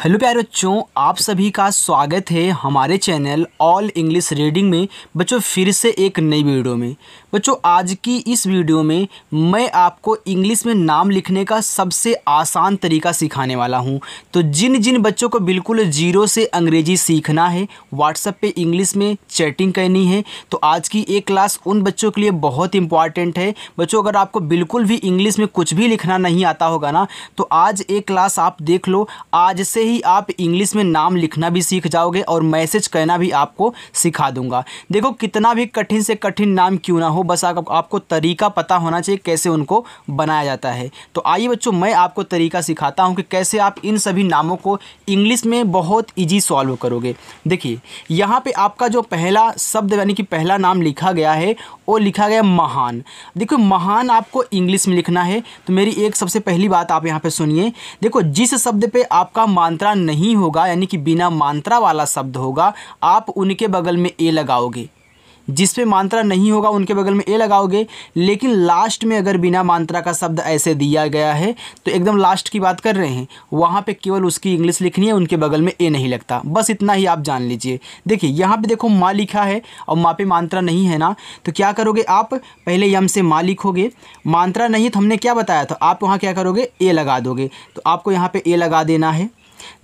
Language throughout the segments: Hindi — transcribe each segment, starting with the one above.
हेलो प्यारे बच्चों, आप सभी का स्वागत है हमारे चैनल ऑल इंग्लिश रीडिंग में। बच्चों फिर से एक नई वीडियो में। बच्चों आज की इस वीडियो में मैं आपको इंग्लिश में नाम लिखने का सबसे आसान तरीका सिखाने वाला हूं। तो जिन जिन बच्चों को बिल्कुल जीरो से अंग्रेजी सीखना है, व्हाट्सएप पे इंग्लिश में चैटिंग करनी है, तो आज की एक क्लास उन बच्चों के लिए बहुत इंपॉर्टेंट है। बच्चों अगर आपको बिल्कुल भी इंग्लिश में कुछ भी लिखना नहीं आता होगा ना, तो आज एक क्लास आप देख लो। आज से ही आप इंग्लिश में नाम लिखना भी सीख जाओगे और मैसेज करना भी आपको सिखा दूंगा। देखो कितना भी कठिन से कठिन नाम क्यों ना हो, बस आपको तरीका पता होना चाहिए कैसे उनको बनाया जाता है। तो आइए बच्चों, मैं आपको तरीका सिखाता हूं कि कैसे आप इन सभी नामों को इंग्लिश में बहुत ईजी सॉल्व करोगे। देखिए यहाँ पे आपका जो पहला शब्द यानी कि पहला नाम लिखा गया है वो लिखा गया महान। देखो महान आपको इंग्लिश में लिखना है, तो मेरी एक सबसे पहली बात आप यहाँ पे सुनिए। देखो जिस शब्द पे आपका मात्रा नहीं होगा यानी कि बिना मात्रा वाला शब्द होगा, आप उनके बगल में ए लगाओगे। जिस पे मात्रा नहीं होगा उनके बगल में ए लगाओगे। लेकिन लास्ट में अगर बिना मात्रा का शब्द ऐसे दिया गया है, तो एकदम लास्ट की बात कर रहे हैं, वहाँ पे केवल उसकी इंग्लिश लिखनी है, उनके बगल में ए नहीं लगता। बस इतना ही आप जान लीजिए। देखिए यहाँ पे देखो माँ लिखा है और माँ पे मात्रा नहीं है ना, तो क्या करोगे आप, पहले यम से माँ लिखोगे। मात्रा नहीं तो हमने क्या बताया था, आप वहाँ क्या करोगे, ए लगा दोगे। तो आपको यहाँ पे ए लगा देना है।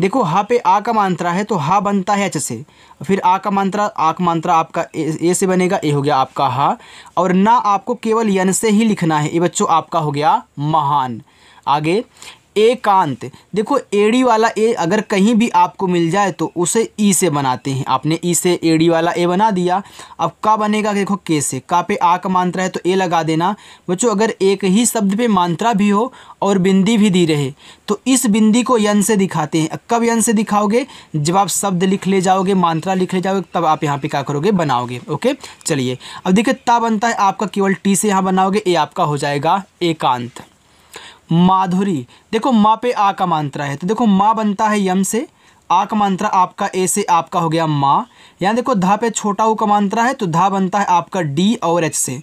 देखो हा पे आ का मात्रा है तो हा बनता है एच से, फिर आ का मात्रा आपका ए से बनेगा, ए हो गया आपका हा। और ना आपको केवल यन से ही लिखना है, ये बच्चों आपका हो गया महान। आगे एकांत। देखो एड़ी वाला ए अगर कहीं भी आपको मिल जाए तो उसे ई से बनाते हैं। आपने ई से एड़ी वाला ए बना दिया। अब का बनेगा, देखो के से, का पे आ का मात्रा है तो ए लगा देना। बच्चों अगर एक ही शब्द पे मात्रा भी हो और बिंदी भी दी रहे, तो इस बिंदी को यन से दिखाते हैं। कब यन से दिखाओगे, जब आप शब्द लिख ले जाओगे, मात्रा लिख ले जाओगे, तब आप यहाँ पे क्या करोगे, बनाओगे। ओके चलिए, अब देखिए ता बनता है आपका केवल टी से यहाँ बनाओगे, ए आपका हो जाएगा एकांत। माधुरी। देखो माँ पे आ का मात्रा है तो देखो माँ बनता है यम से, आ का मात्रा आपका ए से, आपका हो गया माँ। यहाँ देखो धा पे छोटा ऊ का मात्रा है तो धा बनता है आपका डी और एच से,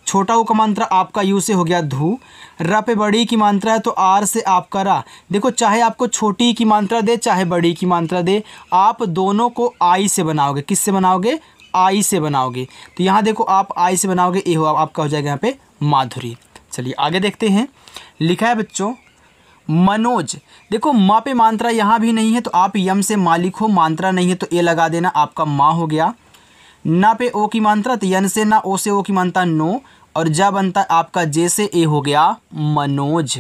छोटा ऊ का मात्रा आपका यू से हो गया धू। र पे बड़ी की मात्रा है तो आर से आपका रा। देखो चाहे आपको छोटी की मात्रा दे चाहे बड़ी की मात्रा दे, आप दोनों को आई से बनाओगे। किससे बनाओगे, आई से बनाओगे। तो यहाँ देखो आप आई से बनाओगे, ए हो आपका हो जाएगा यहाँ पे माधुरी। चलिए आगे देखते हैं। लिखा है बच्चों मनोज। देखो माँ पे मात्रा यहाँ भी नहीं है तो आप यम से माँ लिखो, मात्रा नहीं है तो ए लगा देना, आपका माँ हो गया। ना पे ओ की मात्रा तो यन से ना, ओ से ओ की मात्रा नो, और जा बनता है आपका जे से, ए हो गया मनोज।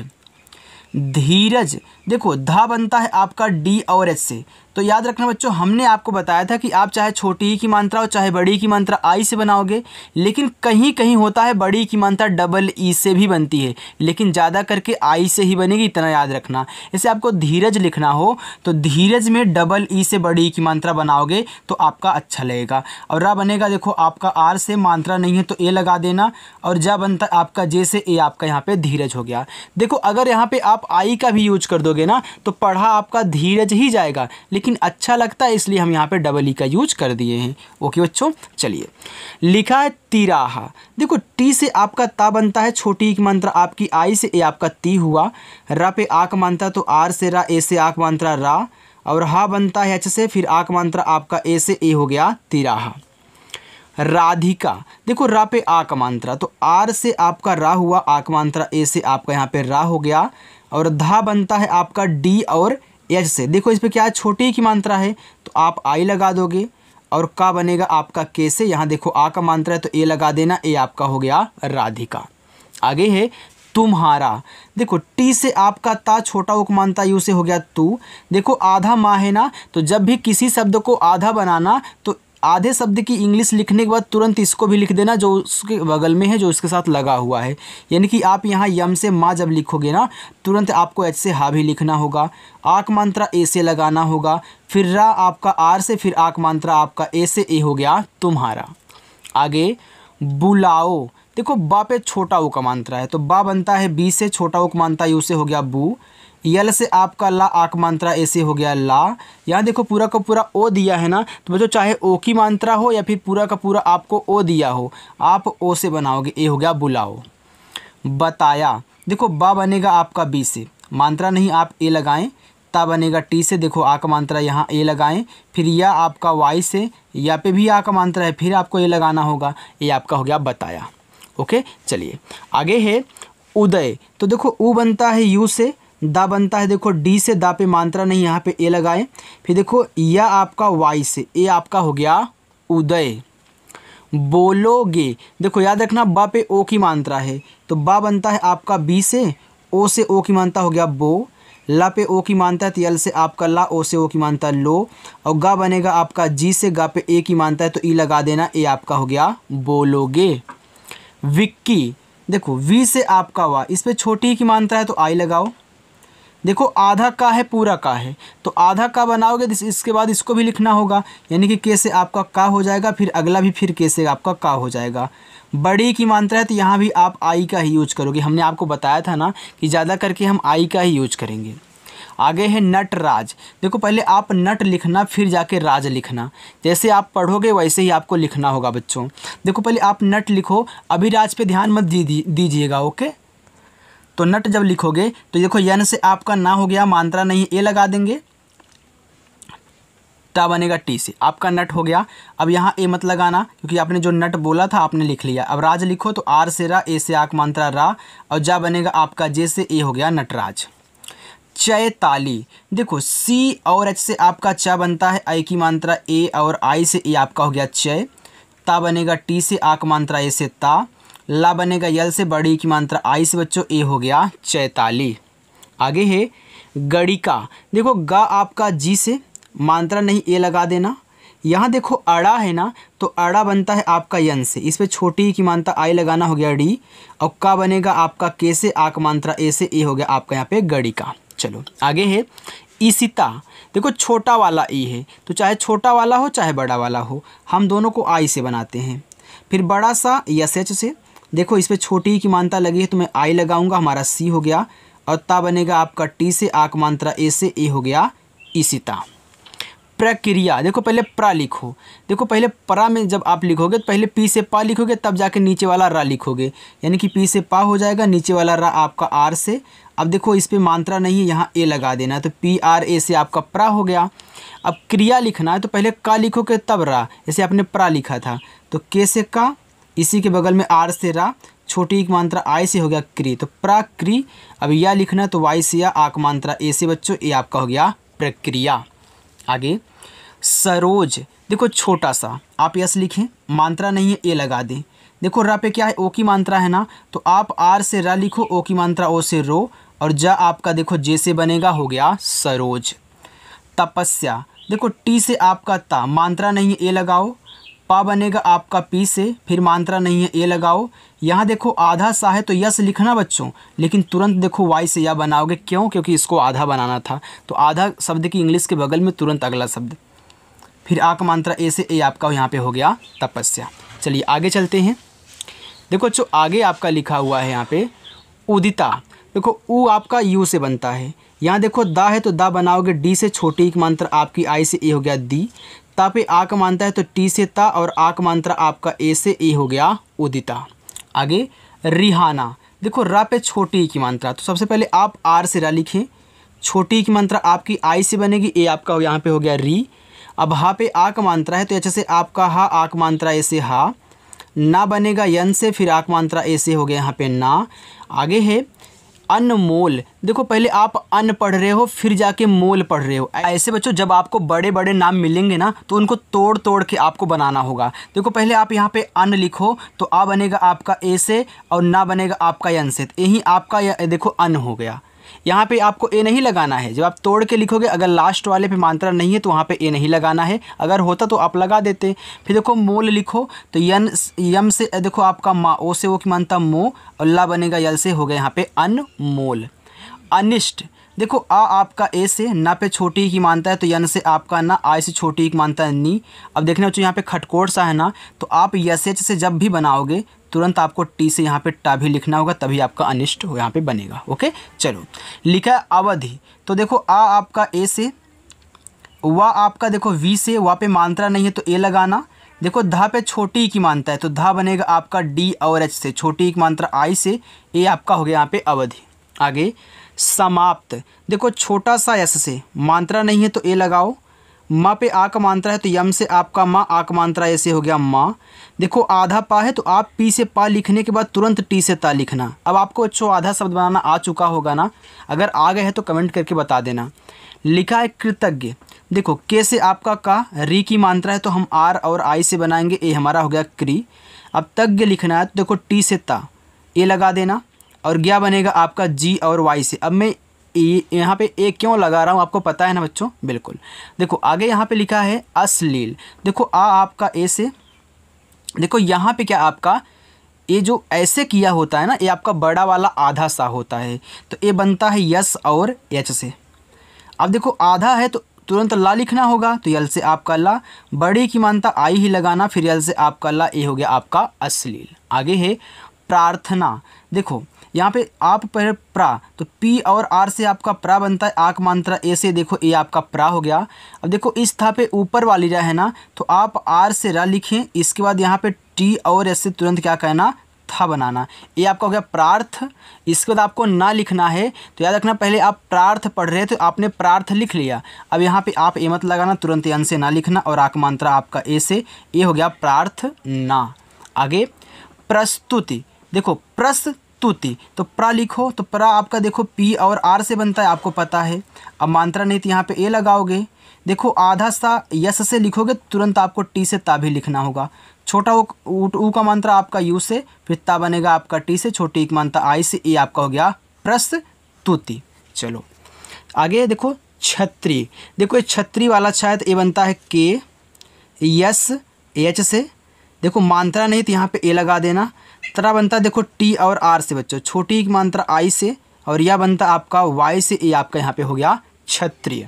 धीरज। देखो धा बनता है आपका डी और एच से, तो याद रखना बच्चों, हमने आपको बताया था कि आप चाहे छोटी की मात्रा हो चाहे बड़ी की मात्रा आई से बनाओगे, लेकिन कहीं कहीं होता है बड़ी की मात्रा डबल ई से भी बनती है, लेकिन ज़्यादा करके आई से ही बनेगी, इतना याद रखना। जैसे आपको धीरज लिखना हो तो धीरज में डबल ई से बड़ी की मात्रा बनाओगे तो आपका अच्छा लगेगा। और रा बनेगा देखो आपका आर से, मात्रा नहीं है तो ए लगा देना, और जा बनता है आपका जे से, ए आपका यहाँ पे धीरज हो गया। देखो अगर यहाँ पे आप आई का भी यूज कर दोगे ना तो पढ़ा आपका धीरज ही जाएगा, लेकिन अच्छा लगता है इसलिए हम यहाँ पे डबल ई का यूज कर दिए हैं। ओके बच्चों चलिए। लिखा है तिराहा। देखो टी से आपका ता बनता है, छोटी की मात्रा आपकी आई से, ए आपका ती हुआ। रा पे आ का मात्रा तो आर से रा, ए से आ का मात्रा रा, और हा बनता है एच से, फिर आ का मात्रा आपका ए से, ए हो गया तिराहा। राधिका। देखो रा पे आ का मात्रा तो आर से आपका रा हुआ, आ का मात्रा ए से, आपका यहाँ पे रा हो गया, और धा बनता है आपका डी और एच से। देखो इस पे क्या है, छोटी की मात्रा है तो आप आई लगा दोगे, और का बनेगा आपका के से, यहाँ देखो आ का मात्रा है तो ए लगा देना, ए आपका हो गया राधिका। आगे है तुम्हारा। देखो टी से आपका ता छोटा उक मानता, यू से हो गया तू। देखो आधा माँ है ना, तो जब भी किसी शब्द को आधा बनाना तो आधे शब्द की इंग्लिश लिखने के बाद तुरंत इसको भी लिख देना जो उसके बगल में है, जो इसके साथ लगा हुआ है। यानी कि आप यहाँ यम से माँ जब लिखोगे ना, तुरंत आपको एच से हा भी लिखना होगा, आक मात्रा ए से लगाना होगा, फिर रा आपका आर से, फिर आक मात्रा आपका ए से, ए हो गया तुम्हारा। आगे बुलाओ। देखो बा पे छोटा ऊ का मात्रा है तो बा बनता है बी से, छोटा ऊ का मात्रा यू से हो गया बू। यल से आपका ला, आक मात्रा ए से हो गया ला। यहाँ देखो पूरा का पूरा ओ दिया है ना, तो बच्चों चाहे ओ की मात्रा हो या फिर पूरा का पूरा आपको ओ दिया हो, आप ओ से बनाओगे, ए हो गया बुलाओ। बताया। देखो बा बनेगा आपका बी से, मात्रा नहीं आप ए लगाएं, ता बनेगा टी से, देखो आ का मात्रा यहाँ ए लगाएं, फिर या आपका वाई से, या पे भी आ का मात्रा है, फिर आपको ए लगाना होगा, ये आपका हो गया बताया। ओके, चलिए आगे है उदय। तो देखो उ बनता है यू से, दा बनता है देखो डी से, दा पे मात्रा नहीं, यहाँ पे ए लगाएं, फिर देखो या आपका वाई से, ए आपका हो गया उदय। बोलोगे, देखो याद रखना बा पे ओ की मात्रा है, तो बा बनता है आपका बी से, ओ से ओ की मात्रा हो गया बो, ला पे ओ की मात्रा है तो यल से आपका ला, ओ से ओ की मात्रा लो, और गा बनेगा आपका जी से, गा पे ए की मात्रा है तो ई लगा देना, ए आपका हो गया बोलोगे। विक्की, देखो वी से आपका वा, इस पे छोटी की मात्रा है तो आई लगाओ, देखो आधा का है पूरा का है, तो आधा का बनाओगे इसके बाद इसको भी लिखना होगा, यानी कि के से आपका का हो जाएगा, फिर अगला भी फिर के से आपका का हो जाएगा। बड़ी की मात्रा है तो यहाँ भी आप आई का ही यूज करोगे, हमने आपको बताया था ना कि ज़्यादा करके हम आई का ही यूज करेंगे। आगे है नटराज। देखो पहले आप नट लिखना फिर जाके राज लिखना, जैसे आप पढ़ोगे वैसे ही आपको लिखना होगा बच्चों। देखो पहले आप नट लिखो, अभिराज पे ध्यान मत दीजिएगा। ओके, तो नट जब लिखोगे तो देखो यन से आपका ना हो गया, मात्रा नहीं, ए लगा देंगे, टा बनेगा टी से, आपका नट हो गया। अब यहाँ ए मत लगाना क्योंकि आपने जो नट बोला था आपने लिख लिया। अब राज लिखो तो आर से रा, ए से आक मात्रा रा, और जा बनेगा आपका जे से ए हो गया नटराज। चैताली, देखो सी और एच से आपका चा बनता है, आई की मात्रा ए और आई से ए आपका हो गया चय, ता बनेगा टी से आक मात्रा ए से ता, ला बनेगा यल से बड़ी की मात्रा आई से बच्चों ए हो गया चैताली। आगे है गणिका। देखो गा आपका जी से, मात्रा नहीं ए लगा देना। यहाँ देखो अड़ा है ना, तो अड़ा बनता है आपका यन से, इस पे छोटी की मात्रा आई लगाना हो गया डी, और का बनेगा आपका के से आक मात्रा ए से ए हो गया आपका यहाँ पे गणिका। चलो आगे है ईशिता। देखो छोटा वाला ई है, तो चाहे छोटा वाला हो चाहे बड़ा वाला हो, हम दोनों को आई से बनाते हैं। फिर बड़ा सा यस एच से, देखो इस पर छोटी की मात्रा लगी है तो मैं आई लगाऊंगा, हमारा सी हो गया, और ता बनेगा आपका टी से आक मात्रा ए से ए हो गया ईशिता। प्रक्रिया, देखो पहले प्रा लिखो, देखो पहले प्रा में जब आप लिखोगे तो पहले पी से पा लिखोगे, तब जाके नीचे वाला रा लिखोगे, यानी कि पी से पा हो जाएगा, नीचे वाला रा आपका आर से। अब देखो इस पे मात्रा नहीं है, यहाँ ए लगा देना है, तो पी आर ए से आपका प्रा हो गया। अब क्रिया लिखना है तो पहले का लिखोगे तब रा, जैसे आपने प्रा लिखा था, तो के से का, इसी के बगल में आर से रा, छोटी की मात्रा आई से हो गया क्री, तो प्राक्री। अब या लिखना है तो वाई से या आक मात्रा ए से बच्चों, ए आपका हो गया प्रक्रिया। आगे सरोज, देखो छोटा सा, आप यस लिखें, मात्रा नहीं है ए लगा दें। देखो रा पे क्या है, ओ की मात्रा है ना, तो आप आर से रा लिखो, ओ की मात्रा ओ से रो, और जा आपका देखो जे से बनेगा, हो गया सरोज। तपस्या, देखो टी से आपका ता, मात्रा नहीं है ए लगाओ, पा बनेगा आपका पी से, फिर मात्रा नहीं है ए लगाओ। यहाँ देखो आधा सा है तो यस लिखना बच्चों, लेकिन तुरंत देखो वाई से या बनाओगे, क्यों? क्योंकि इसको आधा बनाना था, तो आधा शब्द की इंग्लिश के बगल में तुरंत अगला शब्द, फिर आक मात्रा ए से ए आपका यहाँ पे हो गया तपस्या। चलिए आगे चलते हैं। देखो जो आगे आपका लिखा हुआ है यहाँ पे उदिता, देखो ऊ आपका यू से बनता है, यहाँ देखो दा है तो दा बनाओगे डी से, छोटी की मात्रा आपकी आई से ए हो गया दी, ता पे आ का मात्रा है तो टी से ता, और आ का मात्रा आपका ए से ए हो गया उदिता। आगे रिहाना, देखो रा पे छोटी की मात्रा, तो सबसे पहले आप आर से रा लिखें, छोटी की मात्रा आपकी आई से बनेगी, ए आपका यहाँ पे हो गया री। अब हा पे आ का मात्रा है तो अच्छे से आपका हा, आक मात्रा ए से हा, ना बनेगा यन से, फिर आक मात्रा ए से हो गया यहाँ पे ना। आगे है अनमोल, देखो पहले आप अन पढ़ रहे हो फिर जाके मोल पढ़ रहे हो। ऐसे बच्चों जब आपको बड़े बड़े नाम मिलेंगे ना तो उनको तोड़ तोड़ के आपको बनाना होगा। देखो पहले आप यहाँ पे अन लिखो तो आ बनेगा आपका ए से, और ना बनेगा आपका यन से, तो यही आपका देखो अन हो गया। यहाँ पे आपको ए नहीं लगाना है, जब आप तोड़ के लिखोगे अगर लास्ट वाले पे मात्रा नहीं है तो वहाँ पे ए नहीं लगाना है, अगर होता तो आप लगा देते। फिर देखो मोल लिखो तो यम से देखो आपका मा, ओ से ओ की मात्रा मो, और ला बनेगा यल से, हो गया यहाँ पे अनमोल। अनिष्ट, देखो आ आपका ए से, ना पे छोटी की मानता है तो यन से आपका ना, आई से छोटी की मानता है नी। अब देखना चाहिए यहाँ पे खटकोट सा है ना, तो आप यस एच से जब भी बनाओगे तुरंत आपको टी से यहाँ पे टा भी लिखना होगा, तभी आपका अनिष्ट हो यहाँ पे बनेगा। ओके चलो, लिखा है अवधि, तो देखो आ आपका ए से, वा आपका देखो वी से, वा पे मात्रा नहीं है तो ए लगाना। देखो धा पे छोटी की मानता है तो धा बनेगा आपका डी और एच से, छोटी की मात्रा आई से, ए आपका हो गया यहाँ पे अवधि। आगे समाप्त, देखो छोटा सा यस से मात्रा नहीं है तो ए लगाओ। माँ पे आ का मात्रा है तो यम से आपका माँ, आ का मात्रा ऐसे हो गया माँ। देखो आधा पा है तो आप पी से पा लिखने के बाद तुरंत टी से ता लिखना। अब आपको बच्चों आधा शब्द बनाना आ चुका होगा ना, अगर आ गए हैं तो कमेंट करके बता देना। लिखा है कृतज्ञ, देखो के से आपका का, री की मात्रा है तो हम आर और आई से बनाएंगे, ए हमारा हो गया क्री। अब तज्ञ लिखना है तो देखो टी से ता, ए लगा देना और ज्ञा बनेगा आपका जी और वाई से। अब मैं यहाँ पे ए क्यों लगा रहा हूँ आपको पता है ना बच्चों, बिल्कुल। देखो आगे यहाँ पे लिखा है अश्लील, देखो आ आपका ए से, देखो यहाँ पे क्या आपका ये जो ऐसे किया होता है ना, ये आपका बड़ा वाला आधा सा होता है तो ये बनता है यस और एच से। अब देखो आधा है तो तुरंत ला लिखना होगा तो यल से आपका ला, बड़ी की मानता आई ही लगाना, फिर यल से आपका ला, ये हो गया आपका अश्लील। आगे है प्रार्थना, देखो यहाँ पे आप पर प्रा तो पी और आर से आपका प्रा बनता है, आक मात्रा ए से, देखो ए आपका प्रा हो गया। अब देखो इस था पे ऊपर वाली रा है ना तो आप आर से रा लिखें, इसके बाद यहाँ पे टी और एस से तुरंत क्या कहना, था बनाना। ये आपका हो गया प्रार्थ। इसके बाद आपको ना लिखना है तो याद रखना, पहले आप प्रार्थ पढ़ रहे थे तो आपने प्रार्थ लिख लिया, अब यहाँ पे आप ए मत लगाना, तुरंत अन से ना लिखना और आक मात्रा आपका ए से, ये हो गया प्रार्थ ना। आगे प्रस्तुति, देखो प्रस्तुति तो प्रा लिखो तो प्रा आपका देखो पी और आर से बनता है, आपको पता है। अब मात्रा नहीं तो यहाँ पे ए लगाओगे, देखो आधा सा यस से लिखोगे तुरंत आपको टी से ता भी लिखना होगा। छोटा ऊ का मात्रा आपका यू से, फिर ता बनेगा आपका टी से, छोटी एक मात्रा आई से, ये आपका हो गया प्रस्तुति। चलो आगे देखो छत्री, देखो ये छत्री वाला शायद ये बनता है के यस एच से, देखो मात्रा नहीं तो यहाँ पे ए लगा देना। तरा बनता है देखो टी और आर से बच्चों, छोटी की मात्रा आई से और यह बनता आपका वाई से, ये आपका यहाँ पे हो गया क्षत्रिय।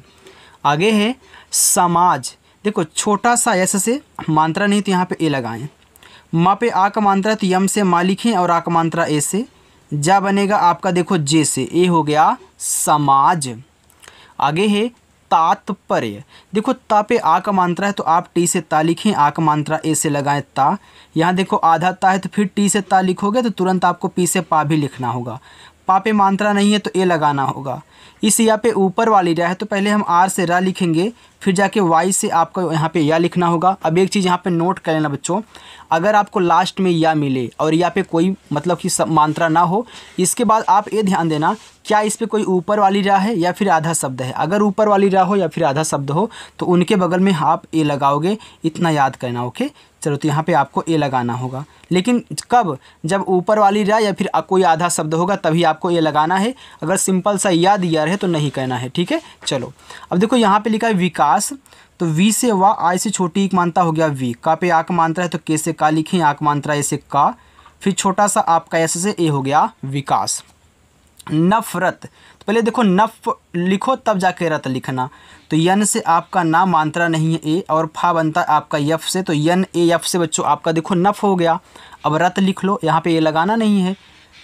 आगे है समाज, देखो छोटा सा यस से मात्रा नहीं तो यहाँ पे ए लगाएं। माँ पे आ का मात्रा है तो यम से मा लिखें और आ का मात्रा ए से, जा बनेगा आपका देखो जे से, ए हो गया समाज। आगे है तात्पर्य, देखो ता पे आ का मात्रा है तो आप टी से ता लिखें, आ का मात्रा ए से लगाएं ता। यहाँ देखो आधा ता है तो फिर टी से ता लिखोगे तो तुरंत आपको पी से पा भी लिखना होगा। पा पे मात्रा नहीं है तो ए लगाना होगा। इस या पे ऊपर वाली रा है तो पहले हम आर से रा लिखेंगे, फिर जाके वाई से आपको यहाँ पे या लिखना होगा। अब एक चीज़ यहाँ पे नोट कर लेना बच्चों, अगर आपको लास्ट में या मिले और या पे कोई मतलब कि मात्रा ना हो, इसके बाद आप ये ध्यान देना क्या इस पे कोई ऊपर वाली रा है या फिर आधा शब्द है। अगर ऊपर वाली रा हो या फिर आधा शब्द हो तो उनके बगल में आप ए लगाओगे, इतना याद करना। ओके चलो, तो यहाँ पे आपको ए लगाना होगा, लेकिन कब, जब ऊपर वाली रा या फिर कोई आधा शब्द होगा तभी आपको ए लगाना है। अगर सिंपल सा या दिया रहे तो नहीं कहना है, ठीक है। चलो अब देखो यहाँ पे लिखा है विकास, तो वी से वा, आई से छोटी एक मात्रा हो गया वी, का पे आ का मात्रा है तो के से का लिखें, आ का मात्रा ए से का, फिर छोटा सा आपका एस से ए हो गया विकास। नफरत, तो पहले देखो नफ लिखो तब जाके रत लिखना, तो यन से आपका ना मात्रा नहीं है ए और फा बनता है आपका यफ से, तो यन ए यफ से बच्चों आपका देखो नफ हो गया। अब रत लिख लो, यहाँ पे ए लगाना नहीं है,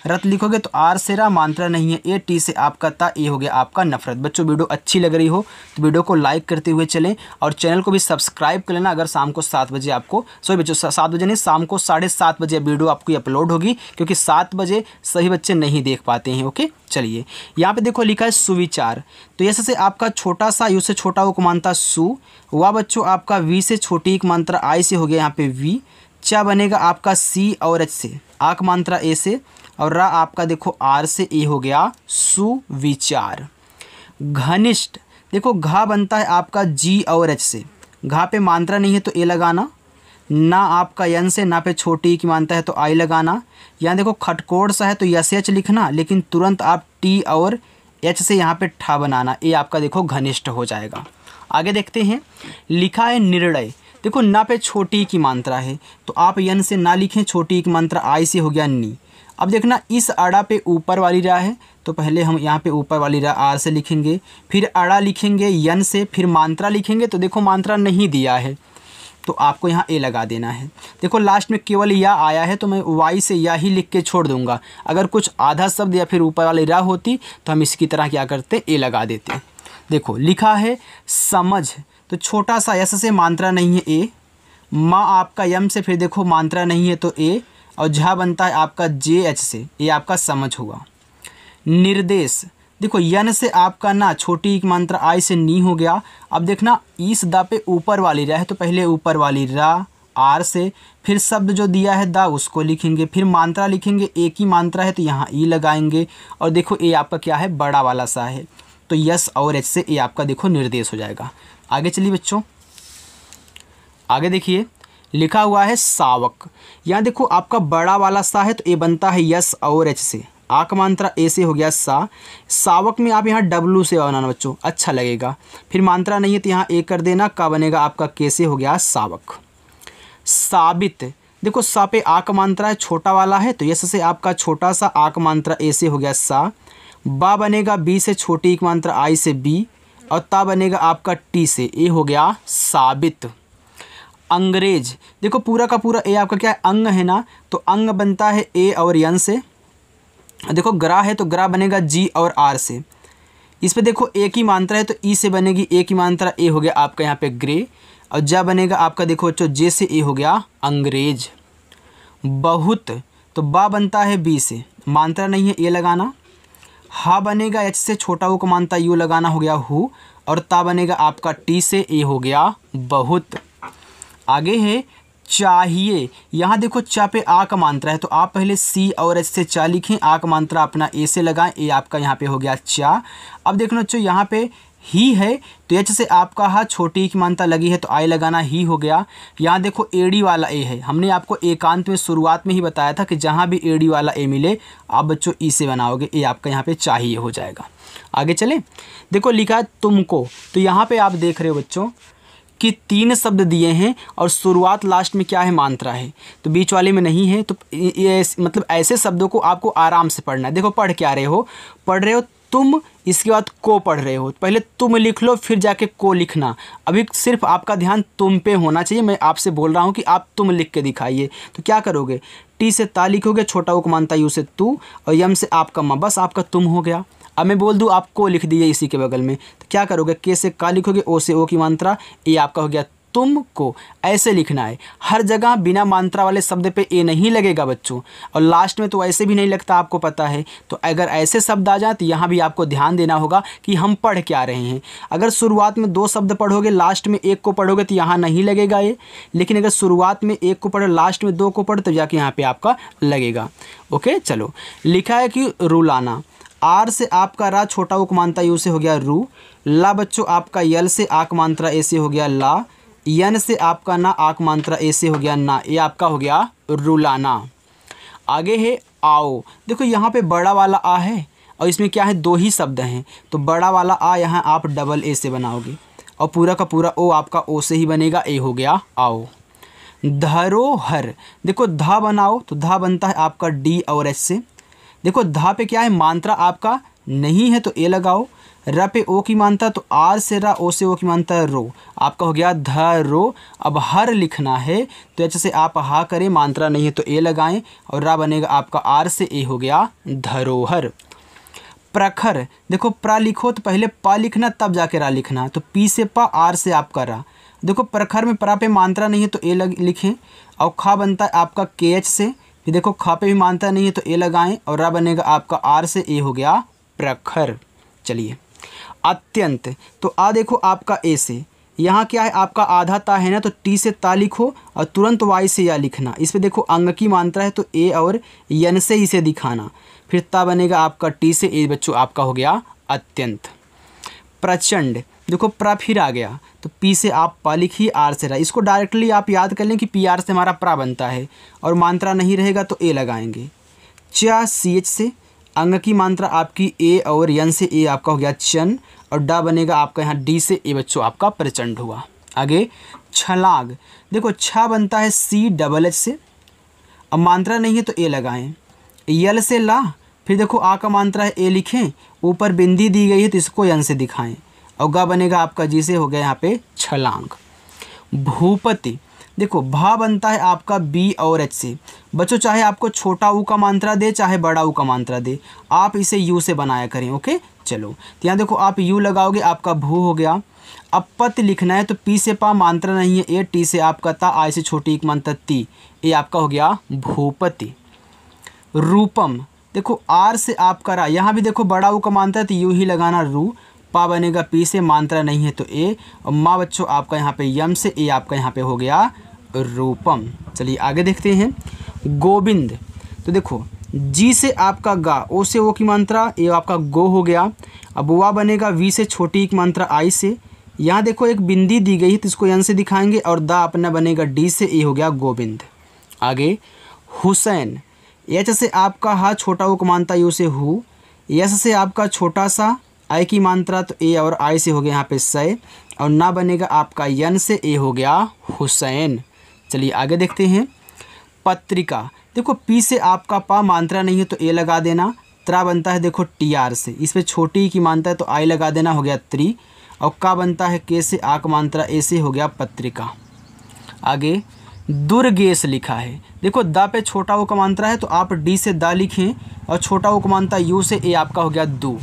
रत लिखोगे तो आर से रा, मात्रा नहीं है ए, टी से आपका ता, ए हो गया आपका नफरत। बच्चों वीडियो अच्छी लग रही हो तो वीडियो को लाइक करते हुए चलें और चैनल को भी सब्सक्राइब कर लेना। अगर शाम को 7 बजे आपको, सॉरी बच्चों 7 बजे नहीं, शाम को 7:30 बजे वीडियो आपकी अपलोड होगी, क्योंकि 7 बजे सही बच्चे नहीं देख पाते हैं। ओके चलिए, यहाँ पे देखो लिखा है सुविचार, तो ऐसे से आपका छोटा सा यू से छोटा वो मानता सु, वह बच्चों आपका वी से छोटी एक मात्रा आई से हो गया यहाँ पे वी, चा बनेगा आपका सी और एच से, आक मात्रा ए से, और रा आपका देखो आर से, ए हो गया सुविचार। घनिष्ठ, देखो घा बनता है आपका जी और एच से, घा पे मात्रा नहीं है तो ए लगाना, ना आपका यन से, ना पे छोटी की मानता है तो आई लगाना। यहाँ देखो खटकोड़ सा है तो यस एच लिखना, लेकिन तुरंत आप टी और एच से यहाँ पे ठा बनाना, ये आपका देखो घनिष्ठ हो जाएगा। आगे देखते हैं, लिखा है निर्णय, देखो ना पे छोटी की मात्रा है तो आप यन से ना लिखें, छोटी की मात्रा आई से हो गया नी। अब देखना इस अड़ा पे ऊपर वाली रा है तो पहले हम यहाँ पे ऊपर वाली रा आर से लिखेंगे, फिर अड़ा लिखेंगे यन से, फिर मात्रा लिखेंगे, तो देखो मात्रा नहीं दिया है तो आपको यहाँ ए लगा देना है। देखो लास्ट में केवल या आया है तो मैं वाई से या ही लिख के छोड़ दूंगा। अगर कुछ आधा शब्द या फिर ऊपर वाली रा होती तो हम इसकी तरह क्या करते, ए लगा देते। देखो लिखा है समझ, तो छोटा सा यस से मात्रा नहीं है ए, माँ आपका यम से, फिर देखो मात्रा नहीं है तो ए, और झा बनता है आपका जे एच से, ये आपका समझ हुआ। निर्देश, देखो यन से आपका ना छोटी एक मात्रा आई से नी हो गया। अब देखना इस दा पे ऊपर वाली रा है तो पहले ऊपर वाली रा, आर से फिर शब्द जो दिया है दा उसको लिखेंगे, फिर मात्रा लिखेंगे, एक ही मात्रा है तो यहाँ ई लगाएंगे। और देखो ये आपका क्या है, बड़ा वाला सा है, तो यस और एच से ये आपका देखो निर्देश हो जाएगा। आगे चलिए बच्चों, आगे देखिए लिखा हुआ है सावक। यहाँ देखो आपका बड़ा वाला सा है तो ये बनता है यस और एच से, आ का मात्रा ए से हो गया सा। सावक में आप यहाँ डब्लू से बनाना बच्चों, अच्छा लगेगा। फिर मात्रा नहीं है तो यहाँ ए कर देना, का बनेगा आपका के से हो गया सावक। साबित, देखो सा पे आ का मात्रा है, छोटा वाला है तो यस से आपका छोटा सा, आ का मात्रा ए से हो गया सा। बा बनेगा बी से, छोटी एक मात्रा आई से बी, और ता बनेगा आपका टी से, ए हो गया साबित। अंग्रेज, देखो पूरा का पूरा ए आपका क्या है, अंग है ना, तो अंग बनता है ए और यन से। देखो ग्रा है तो ग्रा बनेगा जी और आर से। इस पे देखो एक ही मात्रा है तो ई से बनेगी एक ही मात्रा, ए हो गया आपका यहाँ पे ग्रे, और जा बनेगा आपका देखो बच्चों जे से, ए हो गया अंग्रेज। बहुत, तो बा बनता है बी से, मात्रा नहीं है ए लगाना। हा बनेगा एच से, छोटा ऊ को मानता यू लगाना, हो गया हु, और ता बनेगा आपका टी से, ए हो गया बहुत। आगे है चाहिए। यहाँ देखो चा पे आ का मात्रा है तो आप पहले सी और एच से चा लिखें, आ का मात्रा अपना ए से लगाएं, ए आपका यहाँ पे हो गया चा। अब देखना बच्चों यहाँ पे ही है तो एच से आपका हा, छोटी की मात्रा लगी है तो आई लगाना, ही हो गया। यहाँ देखो एडी वाला ए है, हमने आपको एकांत में शुरुआत में ही बताया था कि जहाँ भी एडी वाला ए मिले आप बच्चों ई से बनाओगे, ए आपका यहाँ पे चाहिए हो जाएगा। आगे चले, देखो लिखा है तुमको, तो यहाँ पे आप देख रहे हो बच्चों कि 3 शब्द दिए हैं और शुरुआत लास्ट में क्या है, मात्रा है, तो बीच वाले में नहीं है। तो ये मतलब ऐसे शब्दों को आपको आराम से पढ़ना है। देखो पढ़ क्या रहे हो, पढ़ रहे हो तुम, इसके बाद को पढ़ रहे हो, पहले तुम लिख लो फिर जाके को लिखना। अभी सिर्फ आपका ध्यान तुम पे होना चाहिए। मैं आपसे बोल रहा हूँ कि आप तुम लिख के दिखाइए। तो क्या करोगे, टी से ता लिखोगे, छोटा ऊ को मानता यू से तू, और यम से आपका म, बस आपका तुम हो गया। अब मैं बोल दूँ आप को लिख दीजिए इसी के बगल में, तो क्या करोगे, के से का लिखोगे, ओ से ओ की मात्रा, ये आपका हो गया तुमको। ऐसे लिखना है हर जगह, बिना मात्रा वाले शब्द पे ए नहीं लगेगा बच्चों, और लास्ट में तो ऐसे भी नहीं लगता, आपको पता है। तो अगर ऐसे शब्द आ जाए तो यहाँ भी आपको ध्यान देना होगा कि हम पढ़ क्या रहे हैं। अगर शुरुआत में 2 शब्द पढ़ोगे, लास्ट में 1 को पढ़ोगे तो यहाँ नहीं लगेगा ये, लेकिन अगर शुरुआत में 1 को पढ़ो, लास्ट में 2 को पढ़ो, तो जाके यहाँ पे आपका लगेगा। ओके चलो, लिखा है कि रुलाना। आर से आपका रा, छोटा ऊ को मानता यू से हो गया रू। ला बच्चों आपका यल से आक मात्रा ए से हो गया ला। यन से आपका ना, आक मात्रा ए से हो गया ना, ये आपका हो गया रुलाना। आगे है आओ। देखो यहाँ पे बड़ा वाला आ है और इसमें क्या है, 2 ही शब्द हैं, तो बड़ा वाला आ यहाँ आप डबल ए से बनाओगे, और पूरा का पूरा ओ आपका ओ से ही बनेगा, ए हो गया आओ। धरोहर, देखो धा बनाओ तो धा बनता है आपका डी और एच से। देखो धा पे क्या है, मात्रा आपका नहीं है तो ए लगाओ। र पे ओ की मात्रा तो आर से रा, ओ से ओ की मात्रा रो, आपका हो गया ध रो। अब हर लिखना है तो एच से आप हा करें, मात्रा नहीं है तो ए लगाएं, और रा बनेगा आपका आर से, ए हो गया धरोहर। प्रखर, देखो प्रा लिखो तो पहले पा लिखना तब जाके रा लिखना, तो पी से पा, आर से आपका रा। देखो प्रखर में प्रा पे मात्रा नहीं है तो ए लिखें, और खा बनता है आपका के एच से। फिर देखो खा पे भी मात्रा नहीं है तो ए लगाएं, और रा बनेगा आपका आर से, ए हो गया प्रखर। चलिए अत्यंत, तो आ देखो आपका ए से, यहाँ क्या है आपका आधा ता है ना, तो टी से ता लिखो और तुरंत वाई से या लिखना। इस पे देखो अंग की मात्रा है तो ए और यन से इसे दिखाना, फिर ता बनेगा आपका टी से, ए बच्चों आपका हो गया अत्यंत। प्रचंड, देखो प्रा फिर आ गया तो पी से आप पा लिखिए, आर से रा। इसको डायरेक्टली आप याद कर लें कि पी आर से हमारा प्रा बनता है, और मात्रा नहीं रहेगा तो ए लगाएंगे। चा सी एच से, अंग की मात्रा आपकी ए और यन से, ए आपका हो गया चन, और डा बनेगा आपका यहाँ डी से, ए बच्चों आपका प्रचंड हुआ। आगे छलांग, देखो छा बनता है सी डबल एच से, अब मात्रा नहीं है तो ए लगाएं। यल से ला, फिर देखो आ का मात्रा है ए लिखें, ऊपर बिंदी दी गई है तो इसको यन से दिखाएं, और गा बनेगा आपका जी से, हो गया यहाँ पे छलांग। भूपति, देखो भा बनता है आपका बी और एच से। बच्चों चाहे आपको छोटा ऊ का मात्रा दे चाहे बड़ा ऊ का मात्रा दे, आप इसे यू से बनाया करें। ओके चलो, तो यहाँ देखो आप यू लगाओगे, आपका भू हो गया। अब पति लिखना है तो पी से पा, मात्रा नहीं है ए, टी से आपका ता, आई से छोटी एक मात्रा ती, ये आपका हो गया भूपति। रूपम, देखो आर से आपका रा, यहाँ भी देखो बड़ा ऊ का मात्रा है तो यूँ ही लगाना रू, पा बनेगा पी से, मात्रा नहीं है तो ए, और माँ बच्चों आपका यहाँ पे यम से, ए आपका यहाँ पे हो गया रूपम। चलिए आगे देखते हैं। गोविंद, तो देखो जी से आपका गा, ओ से ओ की मात्रा, ए आपका गो हो गया। अब वा बनेगा वी से छोटी की मात्रा आई से, यहाँ देखो एक बिंदी दी गई है तो इसको यन से दिखाएंगे, और दा अपना बनेगा डी से, ए हो गया गोविंद। आगे हुसैन, एच से आपका हा छोटा ओ की मात्रा यू से हु, यस से आपका छोटा सा आई की मात्रा तो ए और आई से हो गया यहाँ पे सै, और ना बनेगा आपका यन से, ए हो गया हुसैन। चलिए आगे देखते हैं। पत्रिका, देखो पी से आपका पा मात्रा नहीं है तो ए लगा देना, त्रा बनता है देखो टी आर से, इस पर छोटी की मात्रा है तो आई लगा देना, हो गया त्री, और का बनता है के से, आक मात्रा ए से, हो गया पत्रिका। आगे दुर्गेश लिखा है, देखो दा पे छोटा ओ का मात्रा है तो आप डी से दा लिखें, और छोटा ओ का मात्रा यू से, ए आपका हो गया दू।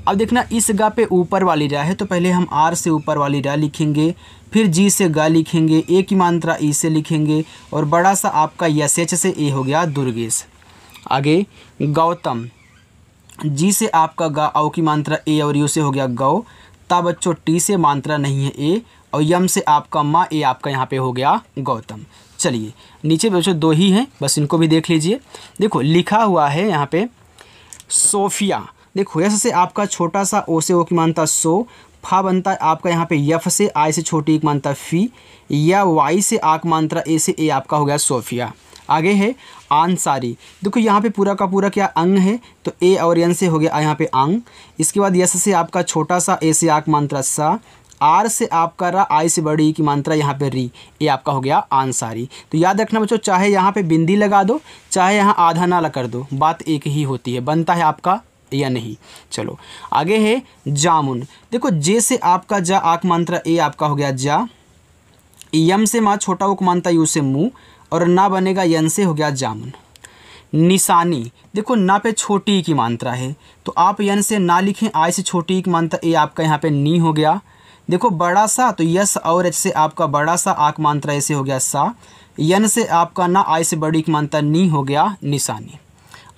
अब देखना इस गा पे ऊपर वाली रा है तो पहले हम आर से ऊपर वाली रा लिखेंगे, फिर जी से गा लिखेंगे, ए की मात्रा ई से लिखेंगे, और बड़ा सा आपका यस एच से, ए हो गया दुर्गेश। आगे गौतम, जी से आपका गा, औ की मात्रा ए और यू से हो गया गौ, ता बच्चों टी से मात्रा नहीं है ए, और यम से आपका माँ, ए आपका यहाँ पे हो गया गौतम। चलिए नीचे बच्चों दो ही हैं, बस इनको भी देख लीजिए। देखो लिखा हुआ है यहाँ पे सोफिया, देखो यस से आपका छोटा सा ओ से ओ की मात्रा सो, फा बनता है आपका यहाँ पे यफ से, आई से छोटी एक मात्रा फी, या वाई से आक मात्रा ए से, ए आपका हो गया सोफिया। आगे है आंसारी, देखो यहाँ पे पूरा का पूरा क्या अंग है तो ए और एन से हो गया यहाँ पे अंग। इसके बाद यस से आपका छोटा सा, ए से आक मात्रा सा, आर से आपका रा, आई से बड़ी की मात्रा यहाँ पे री, ये आपका हो गया आंसारी। तो याद रखना बच्चों, चाहे यहाँ पे बिंदी लगा दो, चाहे यहाँ आधा नाला कर दो, बात एक ही होती है, बनता है आपका या नहीं। चलो आगे है जामुन, देखो जे से आपका जा, आक मात्रा ए आपका हो गया जा, यम से माँ छोटा उक मात्रा यू से मुँह, और ना बनेगा यन से, हो गया जामुन। निशानी, देखो ना पे छोटी की मात्रा है तो आप यन से ना लिखें, आई से छोटी की मात्रा ए आपका यहाँ पे नी हो गया। देखो बड़ा सा तो यस और एच से आपका बड़ा सा, आक मात्रा ऐसे हो गया सा, यन से आपका ना, आई से बड़ी की मात्रा नी, हो गया निशानी।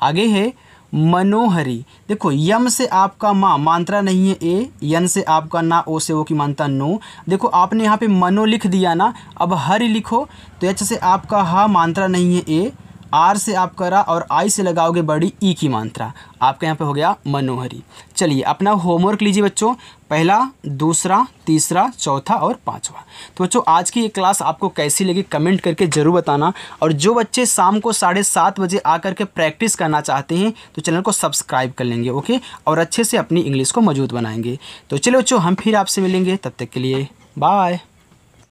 आगे है मनोहरी, देखो यम से आपका माँ मात्रा नहीं है ए, यन से आपका ना, ओ से ओ की मात्रा नो। देखो आपने यहाँ पे मनो लिख दिया ना, अब हरि लिखो तो एच से आपका हा मात्रा नहीं है ए, आर से आपका रा, और आई से लगाओगे बड़ी ई की मात्रा, आपका यहाँ पे हो गया मनोहरी। चलिए अपना होमवर्क लीजिए बच्चों, पहला, दूसरा, तीसरा, चौथा और पांचवा। तो बच्चों आज की ये क्लास आपको कैसी लगी कमेंट करके ज़रूर बताना, और जो बच्चे शाम को 7:30 बजे आकर के प्रैक्टिस करना चाहते हैं तो चैनल को सब्सक्राइब कर लेंगे, ओके, और अच्छे से अपनी इंग्लिश को मजबूत बनाएंगे। तो चलिए बच्चों हम फिर आपसे मिलेंगे, तब तक के लिए बाय।